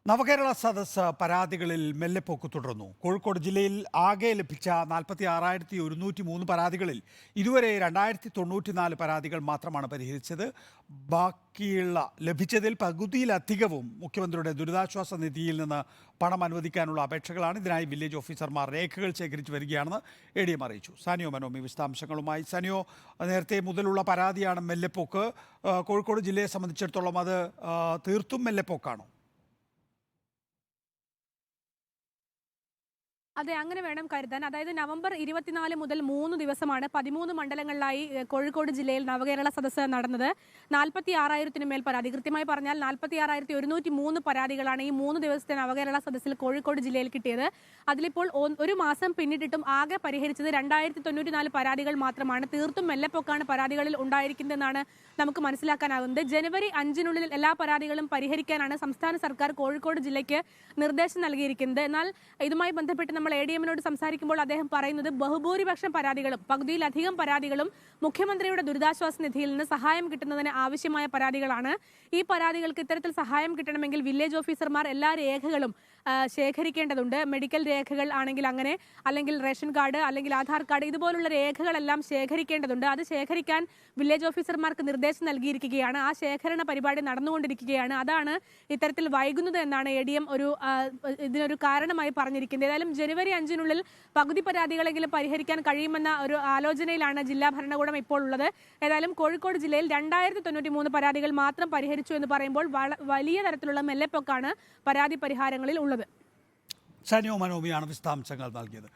നവകേരള സദസ് പരാതികളിൽ മെല്ലെപ്പോക്ക് തുടർന്നു. കോഴിക്കോട് ജില്ലയിൽ ആകെ ലഭിച്ച 46,103 പരാതികളിൽ ഇതുവരെ 2,094 പരാതികൾ മാത്രമാണ് പരിഹരിച്ചത്. ബാക്കിയുള്ള ലഭിച്ചതിൽ പകുതിയിലധികവും മുഖ്യമന്ത്രിയുടെ ദുരിതാശ്വാസ നിധിയിൽ നിന്ന് പണം അനുവദിക്കാനുള്ള അപേക്ഷകളാണ്. ഇതിനായി വില്ലേജ് ഓഫീസർമാർ രേഖകൾ ശേഖരിച്ചു വരികയാണെന്ന് ADM അറിയിച്ചു. സാനിയോ മനോമി വിശദാംശങ്ങളുമായി. സാനിയോ, നേരത്തെ മുതലുള്ള പരാതിയാണ് മെല്ലെപ്പോക്ക്. കോഴിക്കോട് ജില്ലയെ സംബന്ധിച്ചിടത്തോളം അത് തീർത്തും മെല്ലെപ്പോക്കാണോ? അതെ, അങ്ങനെ വേണം കരുതാൻ. അതായത് നവംബർ 24 മുതൽ 3 ദിവസമാണ് 13 മണ്ഡലങ്ങളിലായി കോഴിക്കോട് ജില്ലയിൽ നവകേരള സദസ്സ് നടന്നത്. 46,000 മേൽ പരാതി, കൃത്യമായി പറഞ്ഞാൽ 46,103 പരാതികളാണ് ഈ 3 ദിവസത്തെ നവകേരള സദസ്സിൽ കോഴിക്കോട് ജില്ലയിൽ കിട്ടിയത്. അതിലിപ്പോൾ ഒരു മാസം പിന്നിട്ടിട്ടും ആകെ പരിഹരിച്ചത് 2,094 പരാതികൾ മാത്രമാണ്. തീർത്തും മെല്ലെപ്പൊക്കാണ് പരാതികളിൽ ഉണ്ടായിരിക്കുന്നതെന്നാണ് നമുക്ക് മനസ്സിലാക്കാനാകുന്നത്. ജനുവരി 5-നുള്ളിൽ എല്ലാ പരാതികളും പരിഹരിക്കാനാണ് സംസ്ഥാന സർക്കാർ കോഴിക്കോട് ജില്ലയ്ക്ക് നിർദ്ദേശം നൽകിയിരിക്കുന്നത്. എന്നാൽ ഇതുമായി ബന്ധപ്പെട്ട് നമ്മൾ ADM-നോട് സംസാരിക്കുമ്പോൾ അദ്ദേഹം പറയുന്നത് ബഹുഭൂരിപക്ഷം പരാതികളും, പകുതിയിലധികം പരാതികളും മുഖ്യമന്ത്രിയുടെ ദുരിതാശ്വാസ നിധിയിൽ നിന്ന് സഹായം കിട്ടുന്നതിന് ആവശ്യമായ പരാതികളാണ്. ഈ പരാതികൾക്ക് ഇത്തരത്തിൽ സഹായം കിട്ടണമെങ്കിൽ വില്ലേജ് ഓഫീസർമാർ എല്ലാ രേഖകളും ശേഖരിക്കേണ്ടതുണ്ട്. മെഡിക്കൽ രേഖകൾ ആണെങ്കിൽ അങ്ങനെ, അല്ലെങ്കിൽ റേഷൻ കാർഡ്, അല്ലെങ്കിൽ ആധാർ കാർഡ്, ഇതുപോലുള്ള രേഖകളെല്ലാം ശേഖരിക്കേണ്ടതുണ്ട്. അത് ശേഖരിക്കാൻ വില്ലേജ് ഓഫീസർമാർക്ക് നിർദ്ദേശം നൽകിയിരിക്കുകയാണ്. ആ ശേഖരണ പരിപാടി നടന്നുകൊണ്ടിരിക്കുകയാണ്. അതാണ് ഇത്തരത്തിൽ വൈകുന്നത് എന്നാണ് ADM ഇതിനൊരു കാരണമായി പറഞ്ഞിരിക്കുന്നത്. ഏതായാലും ജനുവരി 5-നുള്ളിൽ പകുതി പരാതികളെങ്കിലും പരിഹരിക്കാൻ കഴിയുമെന്ന ഒരു ആലോചനയിലാണ് ജില്ലാ ഭരണകൂടം ഇപ്പോൾ ഉള്ളത്. ഏതായാലും കോഴിക്കോട് ജില്ലയിൽ 2,093 പരാതികൾ മാത്രം പരിഹരിച്ചു എന്ന് പറയുമ്പോൾ വലിയ തരത്തിലുള്ള മെല്ലെപ്പൊക്കാണ് പരാതി പരിഹാരങ്ങളിൽ ഉള്ളത്. സാനിയോ മനോമിയാണ് വിശദാംശങ്ങൾ നൽകിയത്.